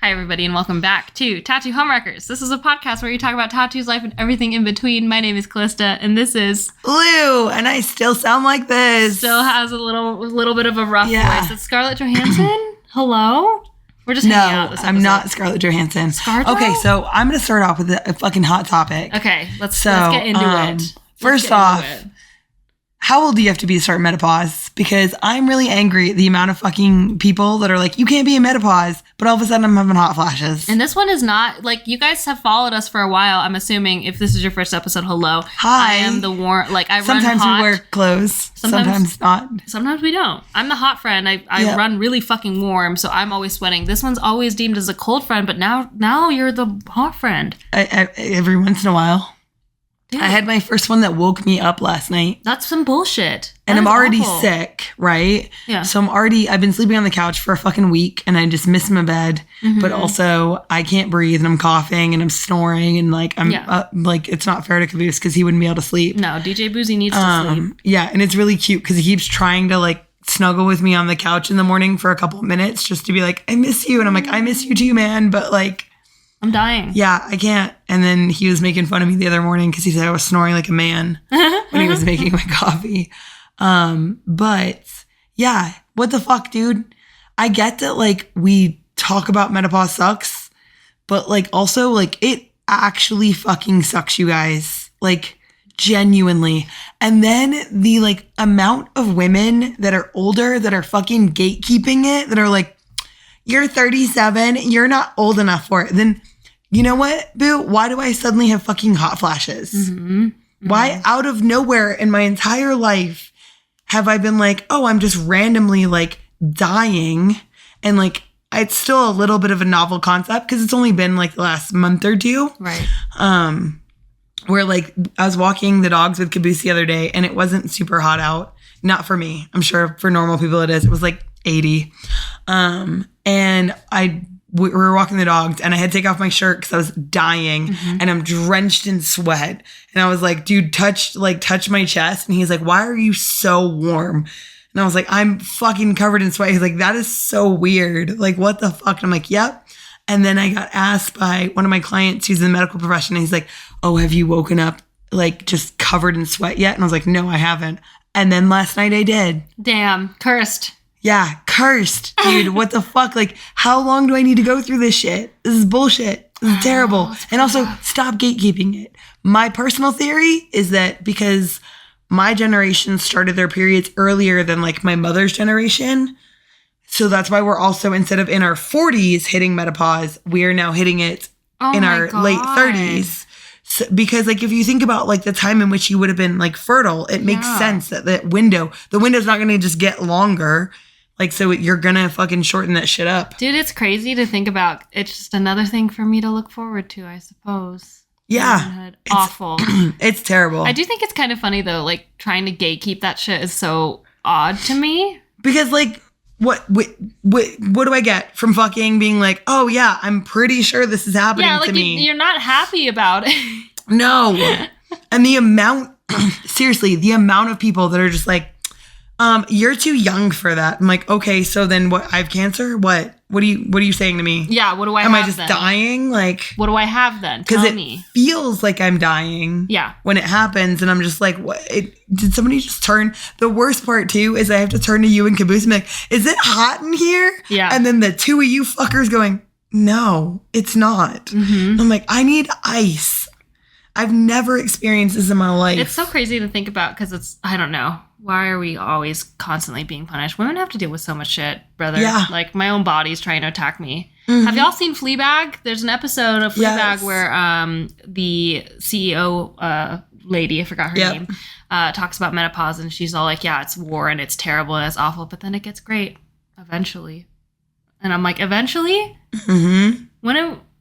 Hi, everybody, and welcome back to Tattoo Homewreckers. This is a podcast where we talk about tattoos, life, and everything in between. My name is Callista, and this is Lou, and I still sound like this. Still has a little bit of a rough voice. It's Scarlett Johansson. Hello? We're just hanging out this episode. I'm not Scarlett Johansson. ScarJo? Okay, so I'm going to start off with a fucking hot topic. Okay, let's get into it. First off, how old do you have to be to start menopause? Because I'm really angry at the amount of fucking people that are like, you can't be in menopause, but all of a sudden I'm having hot flashes. And this one is not, like, you guys have followed us for a while. I'm assuming if this is your first episode, hello. Hi. I am the warm, like, I sometimes run hot. Sometimes we wear clothes, sometimes not. Sometimes we don't. I'm the hot friend. I run really fucking warm, so I'm always sweating. This one's always deemed as a cold friend, but now you're the hot friend. Every once in a while. Dude. I had my first one that woke me up last night. That's some bullshit. And I'm already awful. sick, right? Yeah. So I've been sleeping on the couch for a fucking week and I just miss my bed. Mm-hmm. But also I can't breathe and I'm coughing and I'm snoring and like, it's not fair to Caboose because he wouldn't be able to sleep. No, DJ Boozy needs to sleep. Yeah. And it's really cute because he keeps trying to like snuggle with me on the couch in the morning for a couple of minutes just to be like, I miss you. And I'm like, I miss you too, man. But like, I'm dying. Yeah, I can't. And then he was making fun of me the other morning because he said I was snoring like a man when he was making my coffee. But yeah, what the fuck, dude? I get that like we talk about menopause sucks, but like also like it actually fucking sucks, you guys. Like genuinely. And then the like amount of women that are older that are fucking gatekeeping it, that are like, you're 37, you're not old enough for it. Then you know what, boo? Why do I suddenly have fucking hot flashes? Mm-hmm. Mm-hmm. Why out of nowhere in my entire life have I been like, oh, I'm just randomly like dying? And like, it's still a little bit of a novel concept because it's only been like the last month or two. Right. Where like I was walking the dogs with Caboose the other day and it wasn't super hot out. Not for me. I'm sure for normal people it is. It was like 80. And we were walking the dogs and I had to take off my shirt because I was dying and I'm drenched in sweat. And I was like, dude, touch my chest. And he's like, why are you so warm? And I was like, I'm fucking covered in sweat. He's like, that is so weird. Like, what the fuck? And I'm like, yep. And then I got asked by one of my clients who's in the medical profession. And he's like, oh, have you woken up like just covered in sweat yet? And I was like, no, I haven't. And then last night I did. Damn, cursed. Yeah, cursed, dude. What the fuck? Like, how long do I need to go through this shit? This is bullshit. This is terrible. And also, stop gatekeeping it. My personal theory is that because my generation started their periods earlier than like my mother's generation, so that's why we're also, instead of in our 40s hitting menopause, we are now hitting it in our late 30s. So, because like if you think about like the time in which you would have been like fertile, it makes sense that the window's not going to just get longer. Like, so you're going to fucking shorten that shit up. Dude, it's crazy to think about. It's just another thing for me to look forward to, I suppose. Yeah. It's awful. It's terrible. I do think it's kind of funny, though. Like, trying to gatekeep that shit is so odd to me. Because, like, what do I get from fucking being like, oh, yeah, I'm pretty sure this is happening to me? You're not happy about it. No. And the amount, seriously, the amount of people that are just like, you're too young for that. I'm like, okay, so then what? I have cancer? What are you saying to me? Yeah, what do I have? Am I just dying? Like, what do I have then? Because it feels like I'm dying. Yeah. When it happens, and I'm just like, what? Did somebody just turn? The worst part too is I have to turn to you and Caboose and be like, is it hot in here? Yeah. And then the two of you fuckers going, no, it's not. Mm-hmm. I'm like, I need ice. I've never experienced this in my life. It's so crazy to think about because it's, I don't know. Why are we always constantly being punished? Women have to deal with so much shit, brother. Yeah. Like, my own body's trying to attack me. Mm-hmm. Have y'all seen Fleabag? There's an episode of Fleabag where the CEO lady, I forgot her name, talks about menopause. And she's all like, yeah, it's war and it's terrible and it's awful. But then it gets great eventually. And I'm like, eventually? Mm-hmm.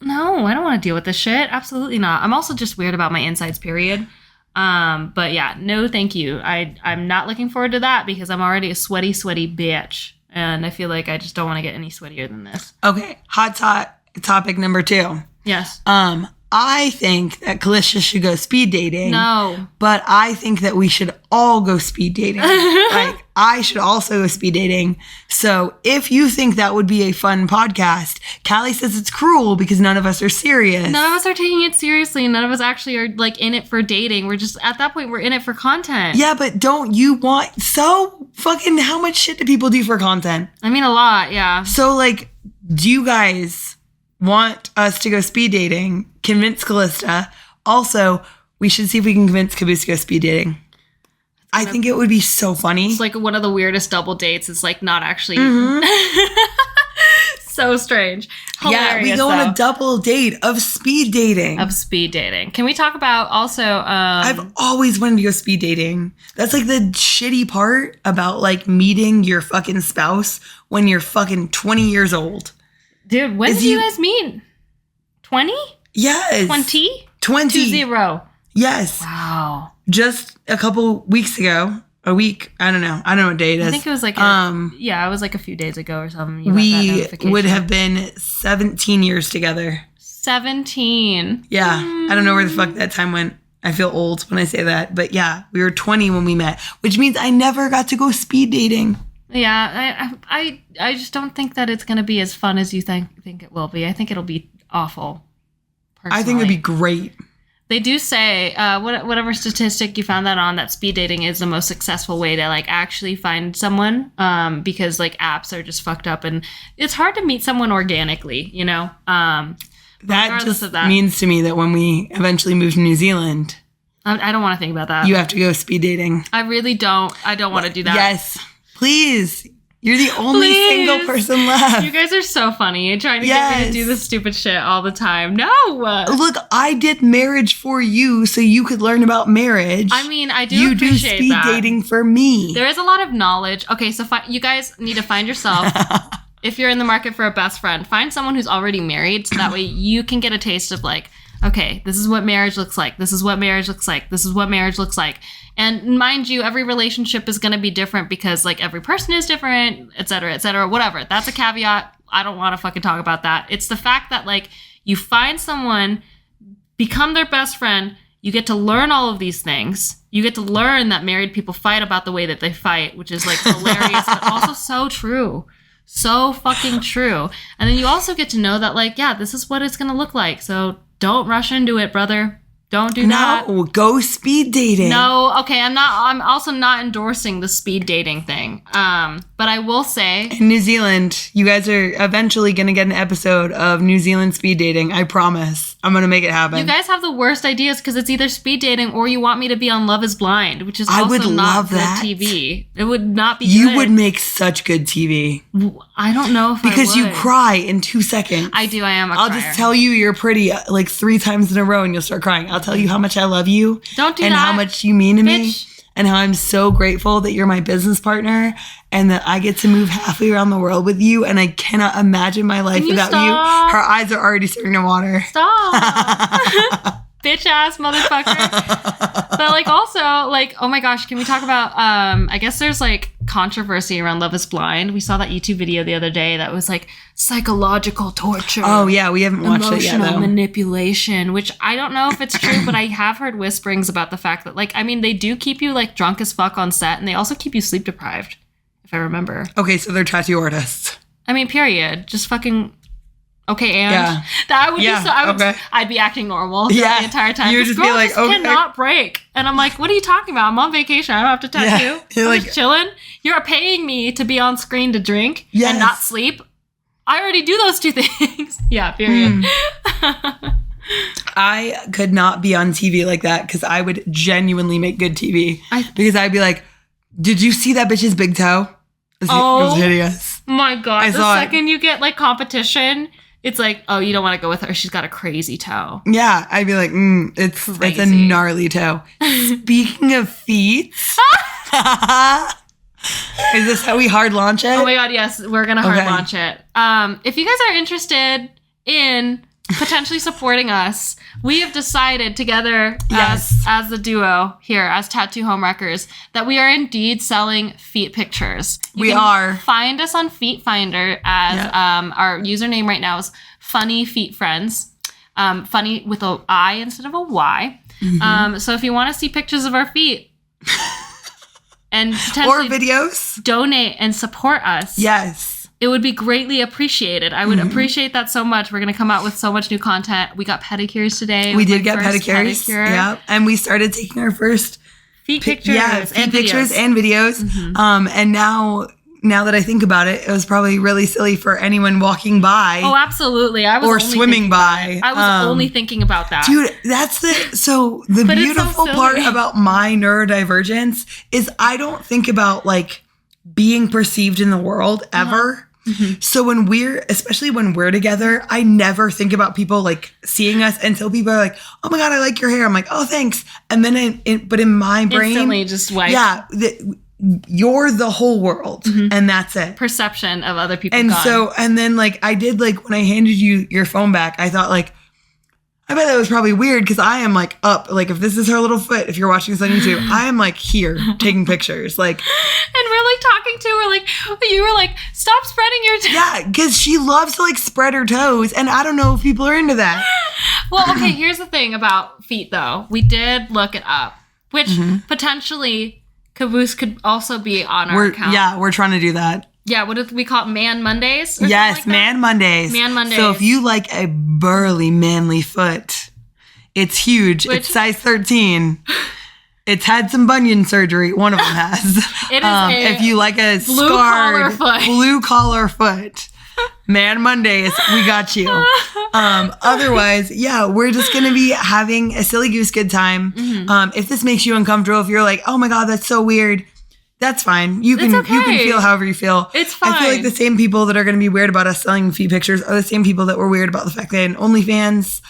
No, I don't want to deal with this shit. Absolutely not. I'm also just weird about my insides, period. But yeah, no, thank you. I'm not looking forward to that because I'm already a sweaty bitch. And I feel like I just don't want to get any sweatier than this. Okay. Hot topic number 2. Yes. I think that Callista should go speed dating. No. But I think that we should all go speed dating. Like, I should also go speed dating. So if you think that would be a fun podcast, Callie says it's cruel because none of us are serious. None of us are taking it seriously. None of us actually are, like, in it for dating. We're just, at that point, we're in it for content. Yeah, but don't you want... So fucking how much shit do people do for content? I mean, a lot, yeah. So, like, do you guys want us to go speed dating? Convince Callista. Also, we should see if we can convince Caboose to go speed dating. I think it would be so funny. It's like one of the weirdest double dates. It's like not actually so strange. Hilarious, yeah, we go on a double date of speed dating. Can we talk about also I've always wanted to go speed dating. That's like the shitty part about like meeting your fucking spouse when you're fucking 20 years old. Dude, when did you guys meet? 20? Yes. 20? 20. 20. Yes. Wow. Just a couple weeks ago. A week. I don't know. I don't know what day it is. I think it was like it was like a few days ago or something. We would have been 17 years together. 17. Yeah. I don't know where the fuck that time went. I feel old when I say that. But yeah, we were 20 when we met, which means I never got to go speed dating. Yeah, I just don't think that it's going to be as fun as you think it will be. I think it'll be awful. Personally. I think it'd be great. They do say, whatever statistic you found that on, that speed dating is the most successful way to like actually find someone, because like apps are just fucked up and it's hard to meet someone organically, you know? That just means to me that when we eventually move to New Zealand, I don't want to think about that. You have to go speed dating. I really don't. I don't want to do that. Yes. Please. You're the only single person left. You guys are so funny. You're trying to get me to do this stupid shit all the time. No. Look, I did marriage for you so you could learn about marriage. I mean, I do appreciate that. You do speed dating for me. There is a lot of knowledge. Okay, so you guys need to find yourself, if you're in the market for a best friend, find someone who's already married so that way you can get a taste of like, okay, this is what marriage looks like. This is what marriage looks like. This is what marriage looks like. And mind you, every relationship is going to be different because like every person is different, et cetera, whatever. That's a caveat. I don't want to fucking talk about that. It's the fact that like you find someone, become their best friend, you get to learn all of these things. You get to learn that married people fight about the way that they fight, which is like hilarious, but also so true. So fucking true. And then you also get to know that like, yeah, this is what it's going to look like. So don't rush into it, brother. Don't do that. No, go speed dating. No, okay, I'm also not endorsing the speed dating thing. But I will say, in New Zealand, you guys are eventually going to get an episode of New Zealand speed dating. I promise. I'm going to make it happen. You guys have the worst ideas because it's either speed dating or you want me to be on Love is Blind, which is also not good TV. It would not be good. You would make such good TV. I don't know if because you cry in 2 seconds. I do. I am a crier. I'll just tell you you're pretty like 3 times in a row and you'll start crying. I'll tell you how much I love you. Don't do and that. how much you mean to me. Bitch. And how I'm so grateful that you're my business partner and that I get to move halfway around the world with you. And I cannot imagine my life without you. Her eyes are already starting to water. Stop. Bitch ass motherfucker. But like also like, oh my gosh, can we talk about, I guess there's like controversy around Love is Blind. We saw that YouTube video the other day that was like psychological torture. Oh yeah, we haven't watched it yet though. Emotional manipulation, which I don't know if it's true, but I have heard whisperings about the fact that like, I mean, they do keep you like drunk as fuck on set and they also keep you sleep deprived, if I remember. Okay, so they're tattoo artists. I mean, period. Just fucking... Okay, and that would be so. I'd be acting normal the entire time. You would just be like, okay, cannot break. And I'm like, what are you talking about? I'm on vacation. I don't have to tattoo. You're I'm like, just chilling. You're paying me to be on screen to drink and not sleep. I already do those two things. Yeah, period. I could not be on TV like that because I would genuinely make good TV. Because I'd be like, did you see that bitch's big toe? It was hideous. My God. The second you get like competition, it's like, oh, you don't want to go with her. She's got a crazy toe. Yeah. I'd be like, it's a gnarly toe. Speaking of feet. Is this how we hard launch it? Oh my God, yes. We're going to hard launch it. If you guys are interested in potentially supporting us, we have decided together as the duo here, as Tattoo Homewreckers, that we are indeed selling feet pictures. We are. Find us on Feet Finder as our username right now is Funny Feet Friends. funny with a I instead of a Y. So if you want to see pictures of our feet and potentially or videos, donate and support us. Yes. It would be greatly appreciated. I would appreciate that so much. We're going to come out with so much new content. We got pedicures today. We did get pedicures. Yeah. And we started taking our first feet pictures, and videos. And now that I think about it, it was probably really silly for anyone walking by. Oh, absolutely. I was or swimming by. I was only thinking about that. Dude, that's the beautiful part about my neurodivergence is I don't think about like being perceived in the world ever. So especially when we're together, I never think about people like seeing us until people are like, oh my God, I like your hair. I'm like, oh, thanks. And then but in my brain, instantly just wipe. Yeah. You're the whole world and that's it. Perception of other people. And and then like I did like when I handed you your phone back, I thought like, I bet that was probably weird because I am like up, like if this is her little foot, if you're watching this on YouTube, I am like here taking pictures. Like, and we're like talking to her, like, you were like, stop spreading your toes. Yeah, because she loves to like spread her toes. And I don't know if people are into that. Well, okay, here's the thing about feet though. We did look it up, which potentially Caboose could also be on our account. Yeah, we're trying to do that. Yeah, what did we call it? Man Mondays? Yes, like Man Mondays. Man Mondays. So if you like a burly, manly foot, it's huge. It's size 13. It's had some bunion surgery. One of them has. It is if you like a blue collar foot, Man Mondays, we got you. Otherwise, yeah, we're just going to be having a silly goose good time. If this makes you uncomfortable, if you're like, oh my God, that's so weird, that's fine. You can feel however you feel. It's fine. I feel like the same people that are going to be weird about us selling feet pictures are the same people that were weird about the fact they had an OnlyFans.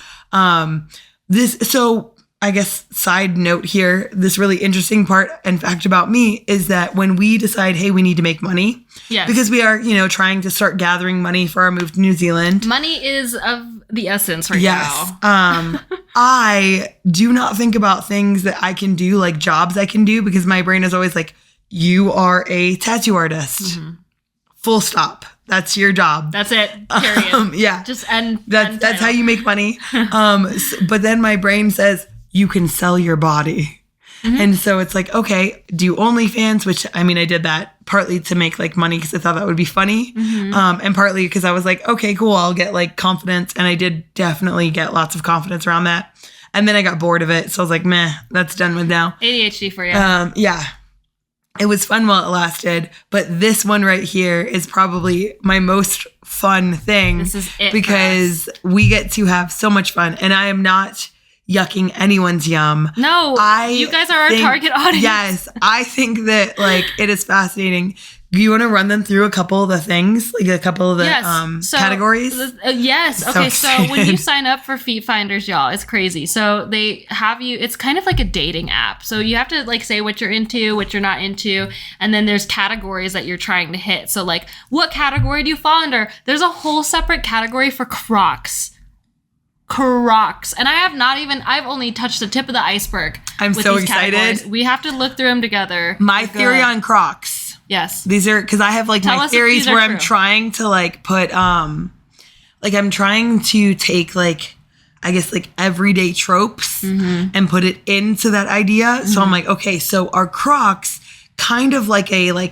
So I guess side note here, this really interesting part and fact about me is that when we decide, hey, we need to make money, because we are, trying to start gathering money for our move to New Zealand. Money is of the essence now. I do not think about things that I can do, like jobs I can do, because my brain is always like, you are a tattoo artist. Full stop. That's your job. That's it. Period. Yeah. Just end. That's how you make money. But then my brain says, you can sell your body. And so it's like, okay, do OnlyFans, which I mean, I did that partly to make like money because I thought that would be funny. And partly because I was like, okay, cool, I'll get like confidence. And I did definitely get lots of confidence around that. And then I got bored of it. So I was like, meh, that's done with now. ADHD for you. Yeah. It was fun while it lasted, but this one right here is probably my most fun thing. This is it because we get to have so much fun, and I am not yucking anyone's yum. No, you guys are our target audience. Yes, I think that like it is fascinating. Do you want to run them through a couple of the things, like a couple of the categories? Yes. Okay. So when you sign up for Feet Finders, y'all, it's crazy. So they have you. It's kind of like a dating app. So you have to like say what you're into, what you're not into, and then there's categories that you're trying to hit. So like, what category do you fall under? There's a whole separate category for Crocs. And I've only touched the tip of the iceberg. I'm so excited. Categories. We have to look through them together. My theory on Crocs. Yes. These are, because I have like my theories where I'm trying to like put, like I'm trying to take like, I guess like everyday tropes and put it into that idea. So I'm like, okay, so are Crocs kind of like a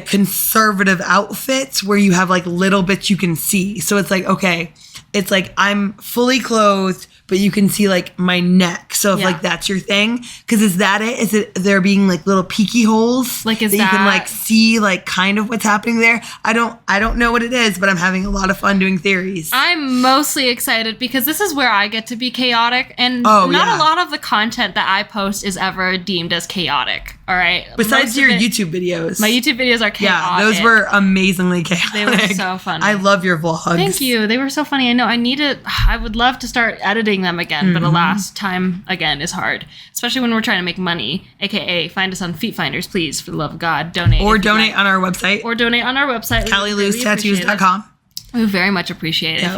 conservative outfit where you have like little bits you can see. So it's like, okay, it's like I'm fully clothed, but you can see like my neck. So if like that's your thing, because is that it? Is it there being like little peeky holes like that you can like see like kind of what's happening there? I don't know what it is, but I'm having a lot of fun doing theories. I'm mostly excited because this is where I get to be chaotic, and not a lot of the content that I post is ever deemed as chaotic. All right. Besides your YouTube videos. My YouTube videos are chaotic. Yeah, those were amazingly chaotic. They were so funny. I love your vlogs. Thank you. They were so funny. I know I would love to start editing them again, but alas, time again is hard. Especially when we're trying to make money, aka find us on Feet Finders, please, for the love of God. Donate. Or donate on our website. CallieLou'sTattoos.com. We very much appreciate it. Yep.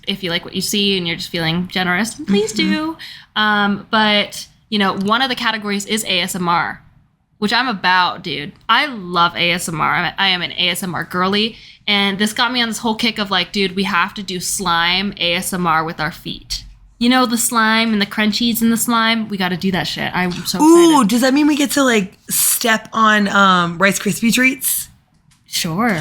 If you like what you see and you're just feeling generous, please do. But one of the categories is ASMR. which I'm about, dude. I love ASMR. I am an ASMR girly. And this got me on this whole kick of like, dude, we have to do slime ASMR with our feet. You know, the slime and the crunchies in the slime? We got to do that shit. I'm so excited. Ooh, does that mean we get to like step on Rice Krispie treats? Sure.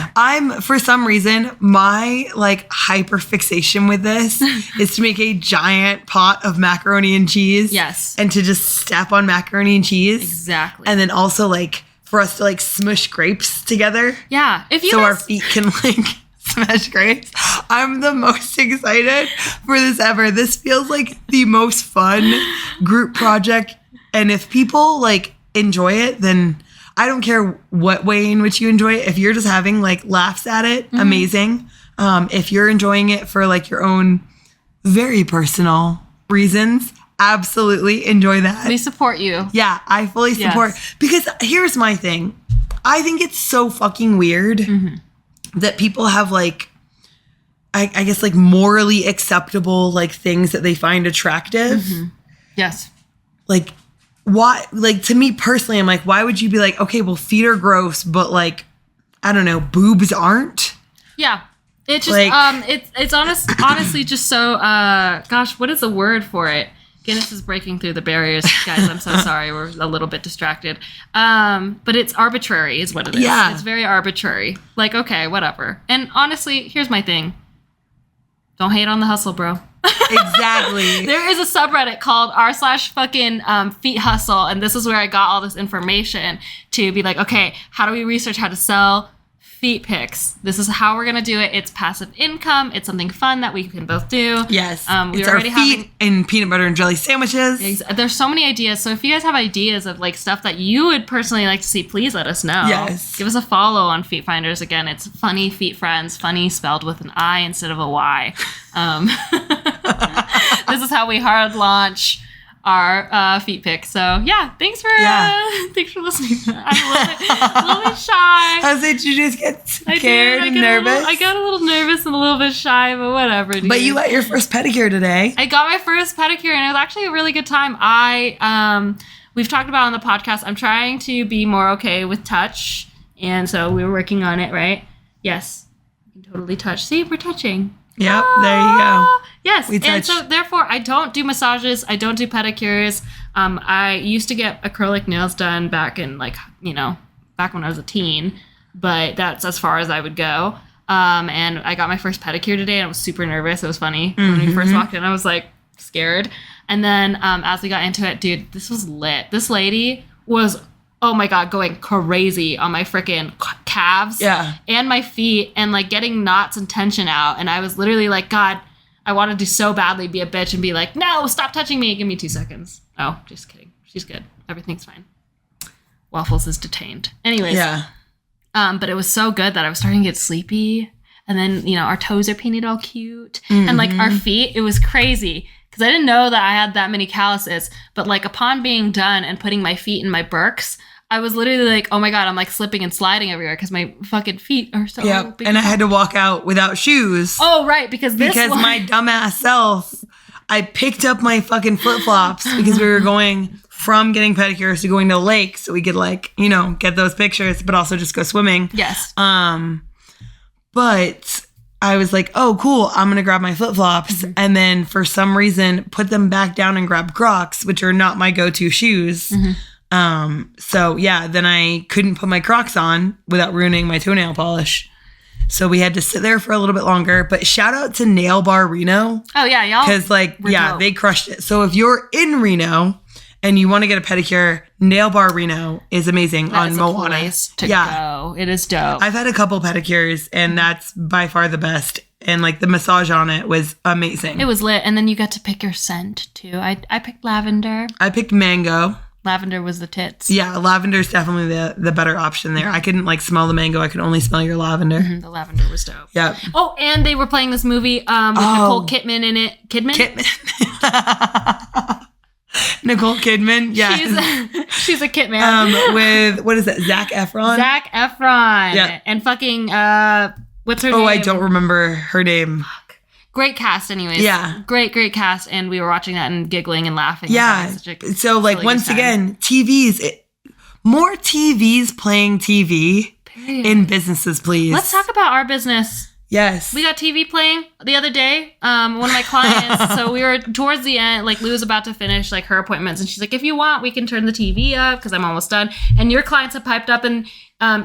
For some reason, my like hyper fixation with this is to make a giant pot of macaroni and cheese. Yes. And to just step on macaroni and cheese. Exactly. And then also like for us to like smush grapes together. Yeah. Our feet can like smash grapes. I'm the most excited for this ever. This feels like the most fun group project. And if people like enjoy it, then I don't care what way in which you enjoy it. If you're just having like laughs at it, amazing. If you're enjoying it for like your own very personal reasons, absolutely enjoy that. We support you. Yeah, I fully support. Yes. Because here's my thing. I think it's so fucking weird that people have like, I guess like morally acceptable like things that they find attractive. Yes. Like, why, like, to me personally, I'm like, why would you be like, okay, well, feet are gross, but like, I don't know, boobs aren't? Yeah. It's just, like, it's honestly just so, gosh, what is the word for it? Guinness is breaking through the barriers, guys. I'm so sorry. We're a little bit distracted. But it's arbitrary is what it is. Yeah. It's very arbitrary. Like, okay, whatever. And honestly, here's my thing. Don't hate on the hustle, bro. Exactly. There is a subreddit called r/fucking feet hustle, and this is where I got all this information to be like, okay, how do we research how to sell feet pics? This is how we're gonna do it. It's passive income. It's something fun that we can both do. Yes. We're it's already our feet and peanut butter and jelly sandwiches. There's so many ideas. So if you guys have ideas of like stuff that you would personally like to see, please let us know. Yes. Give us a follow on Feet Finders. Again, it's Funny Feet Friends. Funny spelled with an I instead of a Y. This is how we hard launch our feet pics. So yeah, thanks for listening. I'm a little bit shy. I was like, did you just get scared and nervous? I got a little nervous and a little bit shy, but whatever. Dude. But you got your first pedicure today. I got my first pedicure, and it was actually a really good time. We've talked about on the podcast, I'm trying to be more okay with touch, and so we were working on it, right? Yes, you can totally touch. See, we're touching. Yep, there you go. Yes, and so therefore I don't do massages. I don't do pedicures. I used to get acrylic nails done back in back when I was a teen, but that's as far as I would go. And I got my first pedicure today, and I was super nervous. It was funny. When we first walked in, I was like scared. And then as we got into it, dude, this was lit. This lady was, oh my God, going crazy on my freaking calves and my feet and like getting knots and tension out. And I was literally like, God, I wanted to so badly be a bitch and be like, no, stop touching me. Give me 2 seconds. Oh, just kidding. She's good. Everything's fine. Waffles is detained. Anyways. Yeah. But it was so good that I was starting to get sleepy. And then, our toes are painted all cute. And like our feet, it was crazy. Because I didn't know that I had that many calluses. But like upon being done and putting my feet in my Birks, I was literally like, oh my God, I'm like slipping and sliding everywhere because my fucking feet are so big. And I had to walk out without shoes. Oh, right. Because my dumbass self, I picked up my fucking flip-flops because we were going from getting pedicures to going to the lake so we could like, get those pictures, but also just go swimming. Yes. But I was like, oh, cool. I'm going to grab my flip-flops and then for some reason put them back down and grab Crocs, which are not my go-to shoes. So yeah, then I couldn't put my Crocs on without ruining my toenail polish. So we had to sit there for a little bit longer, but shout out to Nail Bar Reno. Oh yeah, y'all. Cause dope. They crushed it. So if you're in Reno and you want to get a pedicure, Nail Bar Reno is amazing on Moana. Place to go. It is dope. I've had a couple pedicures and that's by far the best. And like the massage on it was amazing. It was lit. And then you got to pick your scent too. I picked lavender. I picked mango. Lavender was the tits. Yeah, lavender's definitely the better option there. I couldn't like smell the mango. I could only smell your lavender. The lavender was dope. Yeah. Oh, and they were playing this movie with Nicole Kidman in it. Kidman? Nicole Kidman. Yeah. She's a Kidman. With, what is that? Zac Efron? Zac Efron. Yeah. And fucking, what's her name? Oh, I don't remember her name. Great cast anyways. Yeah. Great cast. And we were watching that and giggling and laughing. Yeah. So like really once again, TVs, More TVs playing TV in businesses, please. Let's talk about our business. Yes. We got TV playing the other day. One of my clients, so we were towards the end, like Lou was about to finish like her appointments, and she's like, if you want, we can turn the TV up because I'm almost done. And your clients have piped up, and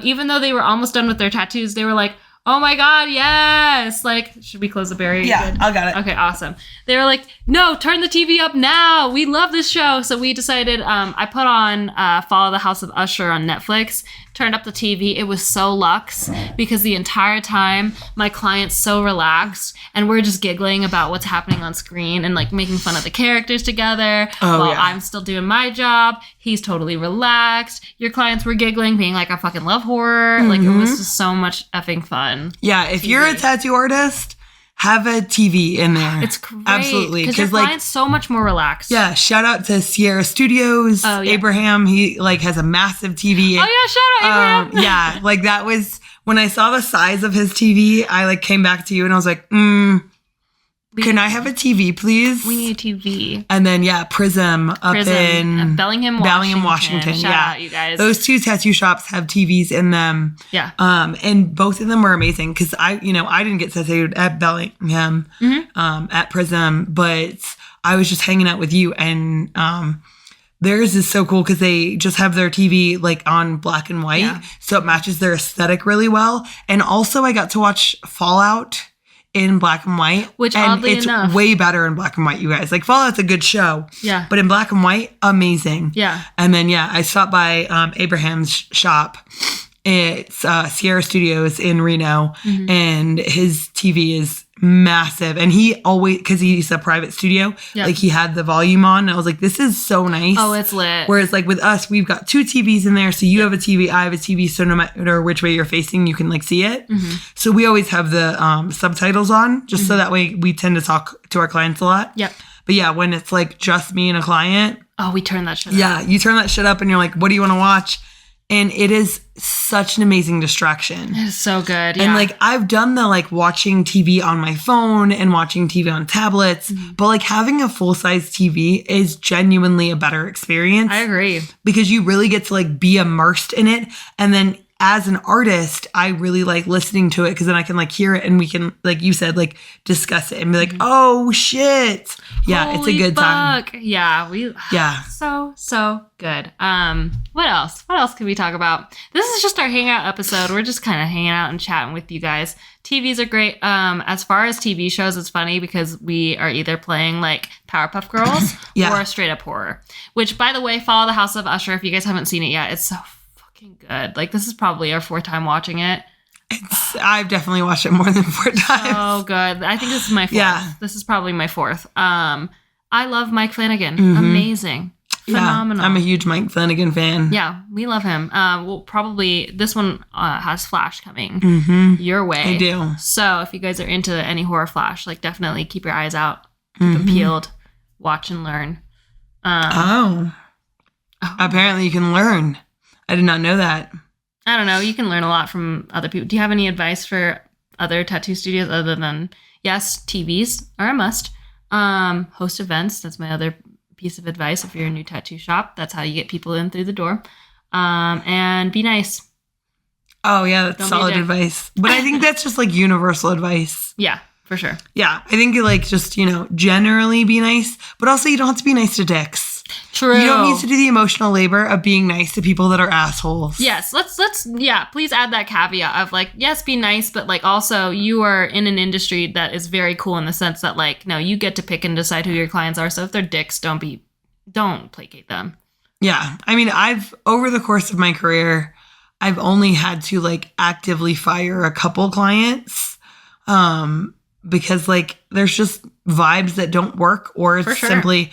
even though they were almost done with their tattoos, they were like, oh my God, yes. Like, should we close the barrier? Yeah, I got it. Okay, awesome. They were like, no, turn the TV up now. We love this show. So we decided, I put on Follow the House of Usher on Netflix, turned up the TV. It was so luxe because the entire time my client's so relaxed and we're just giggling about what's happening on screen and like making fun of the characters together while I'm still doing my job. He's totally relaxed. Your clients were giggling, being like, I fucking love horror. Like, it was just so much effing fun. Yeah, if you're a tattoo artist, have a TV in there. It's great. Absolutely. Because your client's so much more relaxed. Yeah, shout out to Sierra Studios. Oh, yeah. Abraham, he like has a massive TV. Oh yeah, shout out Abraham. Yeah, like that was, when I saw the size of his TV, I like came back to you and I was like, can I have a TV, please? We need a TV. And then, Prism up in Bellingham, Washington. Shout out, you guys. Those two tattoo shops have TVs in them. Yeah. And both of them were amazing because I didn't get tattooed at Bellingham, at Prism, but I was just hanging out with you, and theirs is so cool because they just have their TV like on black and white, so it matches their aesthetic really well. And also, I got to watch Fallout in black and white, which and oddly enough, way better in black and white, you guys. Like, Fallout's a good show, but in black and white, amazing. And then I stopped by Abraham's shop. It's Sierra Studios in Reno, and his TV is massive. And he always, because he's a private studio, like he had the volume on. And I was like, this is so nice. Oh, it's lit. Whereas like with us, we've got two TVs in there. So you have a TV, I have a TV. So no matter which way you're facing, you can like see it. So we always have the subtitles on, just so that way we tend to talk to our clients a lot. But yeah, when it's like just me and a client. Oh, we turn that shit up. Yeah, you turn that shit up and you're like, what do you want to watch? And it is such an amazing distraction. It is so good. And like, I've done the like watching TV on my phone and watching TV on tablets, but like having a full-size TV is genuinely a better experience. I agree. Because you really get to like be immersed in it. And then as an artist, I really like listening to it because then I can like hear it and we can, like you said, like discuss it and be like, oh shit. Yeah, Holy it's a good time. Yeah. So good. What else? What else can we talk about? This is just our hangout episode. We're just kind of hanging out and chatting with you guys. TVs are great. As far as TV shows, it's funny because we are either playing like Powerpuff Girls or straight up horror. Which, by the way, Follow the House of Usher. If you guys haven't seen it yet, it's so fucking good. Like, this is probably our fourth time watching it. I've definitely watched it more than 4 times. Oh, good. I think this is my fourth. Yeah. This is probably my fourth. I love Mike Flanagan. Amazing. Phenomenal. Yeah, I'm a huge Mike Flanagan fan. Yeah, we love him. We'll probably, this one has Flash coming your way. I do. So if you guys are into any horror Flash, like definitely keep your eyes out, keep them peeled, watch and learn. Apparently you can learn. I did not know that. I don't know. You can learn a lot from other people. Do you have any advice for other tattoo studios other than, yes, TVs are a must. Host events. That's my other piece of advice. If you're a new tattoo shop, that's how you get people in through the door. And be nice. Oh, yeah. That's solid advice. But I think that's just like universal advice. Yeah, for sure. Yeah. I think you like just, generally be nice, but also you don't have to be nice to dicks. True. You don't need to do the emotional labor of being nice to people that are assholes. Yes. Let's please add that caveat of like, yes, be nice, but like also you are in an industry that is very cool in the sense that like, no, you get to pick and decide who your clients are. So if they're dicks, don't placate them. Yeah. I mean, over the course of my career, I've only had to like actively fire a couple clients. Because like there's just vibes that don't work, or it's simply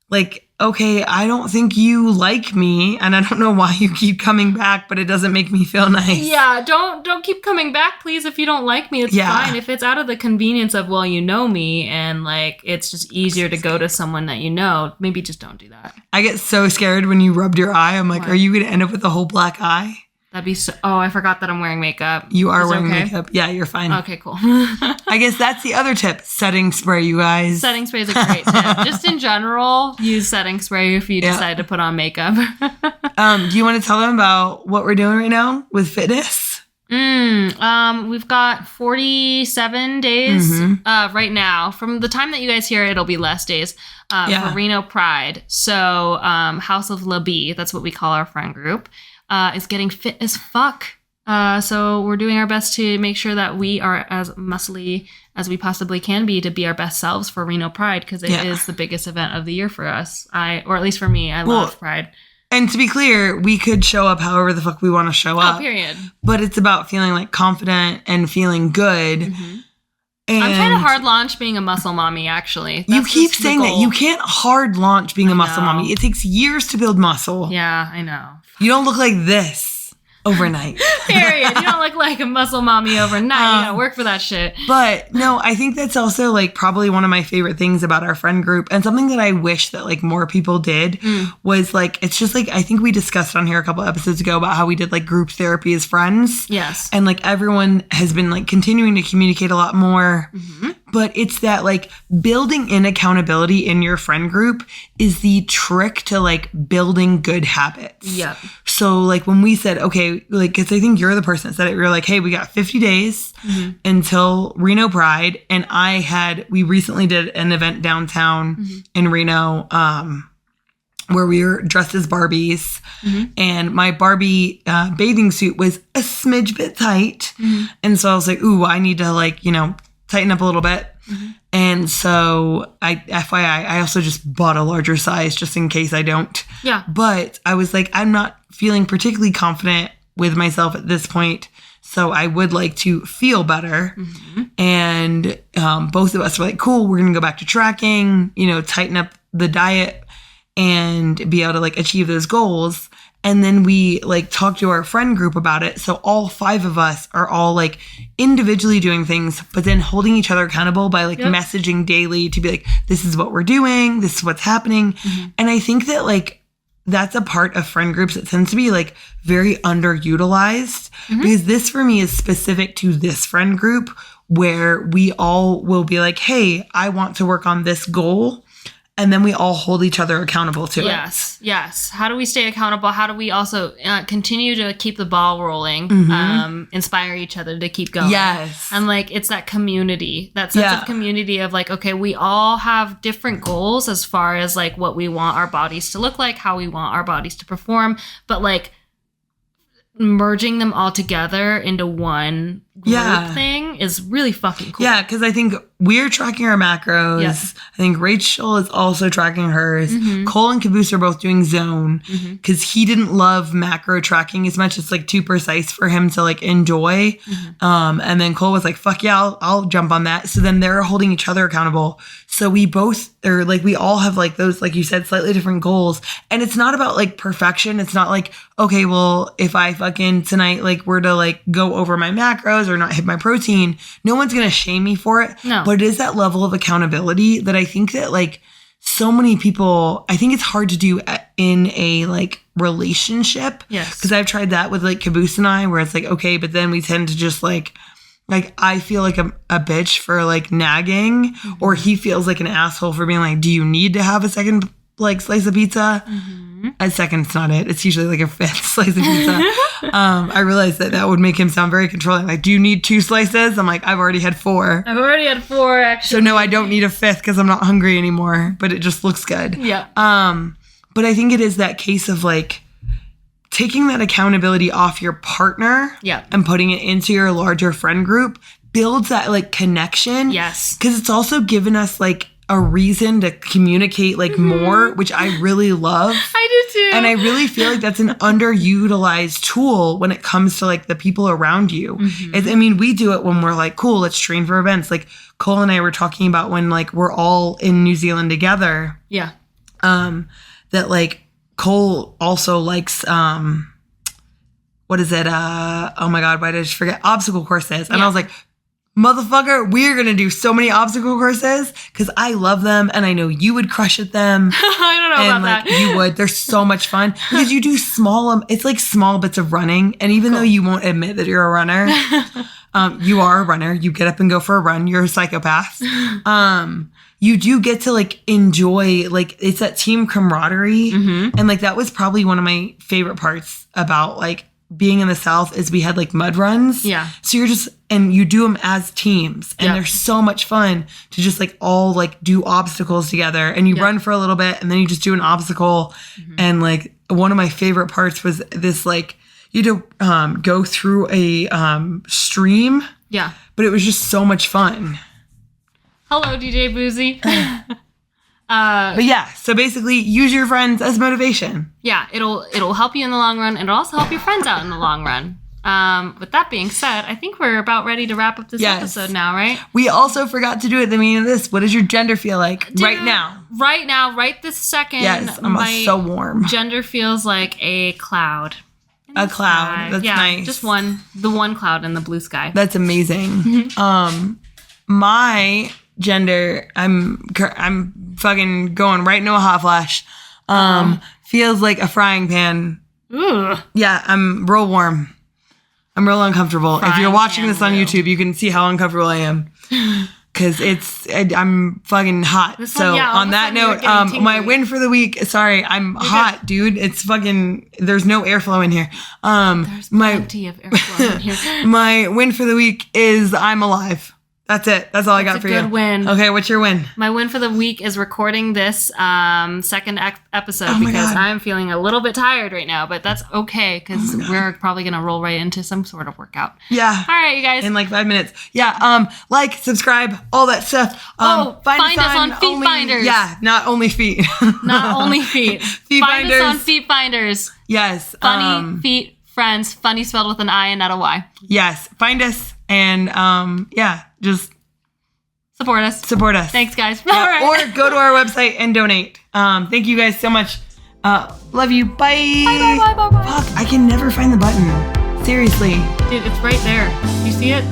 like, okay, I don't think you like me and I don't know why you keep coming back, but it doesn't make me feel nice. Yeah, don't keep coming back, please. If you don't like me, it's fine. If it's out of the convenience of, well, you know me and like it's just easier to go to someone that you know, maybe just don't do that. I get so scared when you rubbed your eye. I'm like, are you going to end up with a whole black eye? That'd be so... Oh, I forgot that I'm wearing makeup. You are wearing makeup. Yeah, you're fine. Okay, cool. I guess that's the other tip. Setting spray, you guys. Setting spray is a great tip. Just in general, use setting spray if you decide to put on makeup. Do you want to tell them about what we're doing right now with fitness? We've got 47 days right now. From the time that you guys hear it, it'll be less days for Reno Pride. So House of La Bee, that's what we call our friend group, is getting fit as fuck. So we're doing our best to make sure that we are as muscly as we possibly can be to be our best selves for Reno Pride, because it is the biggest event of the year for us. Or at least for me, I love Pride. And to be clear, we could show up however the fuck we want to show up. Period. But it's about feeling like confident and feeling good. Mm-hmm. And I'm trying to hard launch being a muscle mommy, actually. You keep saying that. You can't hard launch being a muscle mommy. It takes years to build muscle. Yeah, I know. You don't look like this overnight. Period. You don't look like a muscle mommy overnight. You gotta work for that shit. But no, I think that's also like probably one of my favorite things about our friend group, and something that I wish that like more people did was like, it's just like, I think we discussed on here a couple episodes ago about how we did like group therapy as friends. Yes. And like everyone has been like continuing to communicate a lot more. Mm-hmm. But it's that like building in accountability in your friend group is the trick to like building good habits. Yep. So like when we said, okay, like, cause I think you're the person that said it. We were like, hey, we got 50 days until Reno Pride. And we recently did an event downtown in Reno, where we were dressed as Barbies. And my Barbie bathing suit was a smidge bit tight. And so I was like, ooh, I need to like, tighten up a little bit. And so FYI, I also just bought a larger size just in case I don't. Yeah. But I was like, I'm not feeling particularly confident with myself at this point. So I would like to feel better. And both of us were like, cool, we're going to go back to tracking, tighten up the diet and be able to like achieve those goals. And then we like talked to our friend group about it. So all 5 of us are all like individually doing things, but then holding each other accountable by like messaging daily to be like, this is what we're doing. This is what's happening. And I think that like, that's a part of friend groups that tends to be like very underutilized, because this for me is specific to this friend group where we all will be like, hey, I want to work on this goal. And then we all hold each other accountable to it. Yes. How do we stay accountable? How do we also continue to keep the ball rolling, inspire each other to keep going? Yes. And like, it's that community, that sense of community of like, okay, we all have different goals as far as like what we want our bodies to look like, how we want our bodies to perform, but like merging them all together into one group thing is really fucking cool. Yeah, because I think we're tracking our macros. Yes. I think Rachel is also tracking hers. Cole and Caboose are both doing zone because he didn't love macro tracking as much. It's like too precise for him to like enjoy. And then Cole was like, fuck yeah, I'll jump on that. So then they're holding each other accountable. So we all have like those, like you said, slightly different goals. And it's not about like perfection. It's not like, okay, well, if I fucking tonight, like were to like go over my macros or not hit my protein, no one's going to shame me for it. No. But it is that level of accountability that I think that like so many people, I think it's hard to do in a like relationship. Yes. Because I've tried that with like Caboose and I, where it's like, okay, but then we tend to just like I feel like a bitch for like nagging, or he feels like an asshole for being like, do you need to have a second like slice of pizza? A second's not it. It's usually like a 5th slice of pizza. I realized that would make him sound very controlling. Like, do you need 2 slices? I'm like, I've already had 4. I've already had 4, actually. So no, I don't need a 5th because I'm not hungry anymore, but it just looks good. Yeah. But I think it is that case of like taking that accountability off your partner and putting it into your larger friend group builds that like connection. Yes. Because it's also given us like a reason to communicate like more, which I really love. I do too. And I really feel like that's an underutilized tool when it comes to like the people around you. I mean, we do it when we're like, cool, let's train for events. Like Cole and I were talking about when like we're all in New Zealand together. Yeah. That like Cole also likes, what is it? Oh my God, why did I just forget? Obstacle courses. And I was like, motherfucker, we're going to do so many obstacle courses because I love them and I know you would crush at them. I don't know about that. You would. They're so much fun because you do it's like small bits of running. And even though you won't admit that you're a runner, you are a runner. You get up and go for a run. You're a psychopath. You do get to like enjoy, like it's that team camaraderie. Mm-hmm. And like that was probably one of my favorite parts about like being in the South is we had like mud runs. Yeah. So and you do them as teams and they're so much fun to just like all like do obstacles together and you run for a little bit and then you just do an obstacle. Mm-hmm. And like one of my favorite parts was this, like you had to go through a stream. Yeah. But it was just so much fun. Hello, DJ Boozy. But yeah, so basically use your friends as motivation. Yeah, it'll help you in the long run, and it'll also help your friends out in the long run. With that being said, I think we're about ready to wrap up this episode now, right? We also forgot to do at the beginning of this. What does your gender feel like right now? Right now, right this second. Yes, I'm so warm. Gender feels like a cloud. A cloud. Sky. That's nice. Just the one cloud in the blue sky. That's amazing. My gender, I'm fucking going right into a hot flash. Feels like a frying pan. Ooh. Yeah, I'm real warm. I'm real uncomfortable. If you're watching this on YouTube, you can see how uncomfortable I am. Because I'm fucking hot. On that note, my win for the week, sorry, I'm hot, dude. It's fucking, there's no airflow in here. There's plenty of airflow in here. My win for the week is I'm alive. That's it. That's all I got for you. Good win. Okay, what's your win? My win for the week is recording this second episode because I'm feeling a little bit tired right now, but that's okay because we're probably going to roll right into some sort of workout. Yeah. All right, you guys. In like 5 minutes. Yeah. Like, subscribe, all that stuff. Find us on Feet Finders. Yeah, not only feet. Not only feet. Find us on Feet Finders. Yes. Funny feet friends. Funny spelled with an I and not a Y. Yes. Find us and just support us. Thanks, guys. Yeah, all right. Or go to our website and donate. Thank you guys so much. Love you. Bye. Bye. Fuck, I can never find the button. Seriously. Dude, it's right there. You see it?